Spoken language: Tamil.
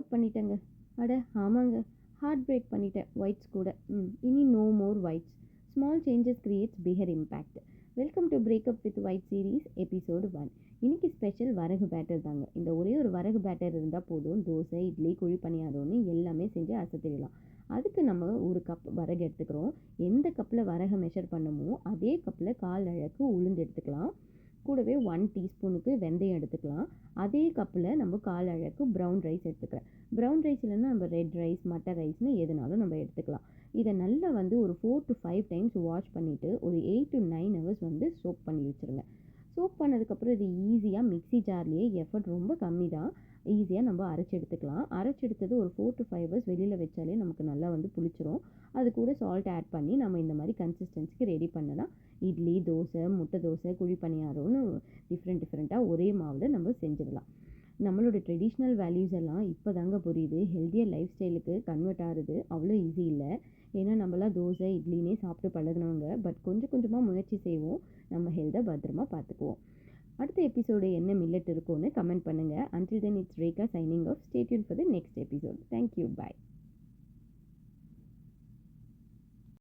அவுட் பண்ணிட்டேங்க. அட ஆமாங்க. ஹார்ட் பிரேக் பண்ணிட்டேன் ஒயிட்ஸ் கூட. இனி no more whites. Small changes creates bigger impact. Welcome to breakup with white series episode 1. இன்னைக்கு ஸ்பெஷல் வரகு பேட்டர் தாங்க. இந்த ஒரே ஒரு வரகு பேட்டர் இருந்தால் போதும், தோசை, இட்லி, குழி பணியாரம்னு எல்லாமே செஞ்சு அசத்திடலாம். அதுக்கு நம்ம ஒரு கப் வரகு எடுத்துக்கிறோம். எந்த கப்பில் வரகை மெஷர் பண்ணமோ அதே கப்பில் 1/4 அழகு உளுந்து எடுத்துக்கலாம். கூடவே 1 டீஸ்பூனுக்கு வெந்தயம் எடுத்துக்கலாம். அதே கப்பில் நம்ம 1/4 அழகு ப்ரௌன் ரைஸ் எடுத்துக்கிறேன். ப்ரௌன் ரைஸ் இல்லைன்னா நம்ம ரெட் ரைஸ், மட்டர் ரைஸ்னு எதுனாலும் நம்ம எடுத்துக்கலாம். இதை நல்லா ஒரு 4 to 5 டைம்ஸ் வாஷ் பண்ணிவிட்டு ஒரு 8 to 9 ஹவர்ஸ் சோக் பண்ணி வச்சுருங்க. சோக் பண்ணதுக்கப்புறம் இது ஈஸியாக மிக்ஸி ஜார்லேயே, எஃபர்ட் ரொம்ப கம்மி தான், ஈஸியாக நம்ம அரைச்சி எடுத்துக்கலாம். அரைச்சி எடுத்தது ஒரு 4 to 5 ஹவர்ஸ் வெளியில் வச்சாலே நமக்கு நல்லா புளிச்சிரும். அது கூட சால்ட் ஆட் பண்ணி நம்ம இந்த மாதிரி கன்சிஸ்டன்சிக்கு ரெடி பண்ணலாம். இட்லி, தோசை, முட்டை தோசை, குழி பணியாரம்னு டிஃப்ரெண்ட்டாக ஒரே மாவில் நம்ம செஞ்சிடலாம். நம்மளோட ட்ரெடிஷ்னல் வேல்யூஸ் எல்லாம் இப்போ தாங்க புரியுது. ஹெல்த்தியர் லைஃப் ஸ்டைலுக்கு கன்வெர்ட் ஆகுது அவ்வளோ ஈஸி இல்லை. ஏன்னா நம்மளாம் தோசை, இட்லினே சாப்பிட்டு பழகினவங்க. பட் கொஞ்சம் கொஞ்சமாக முயற்சி செய்வோம். நம்ம ஹெல்த்தை பத்திரமா பார்த்துக்குவோம். அடுத்த எபிசோடு என்ன மில்லட் இருக்கும்னு கமெண்ட் பண்ணுங்கள். Until then, it's Rekha signing off. Stay tuned for the next episode. Thank you. Bye.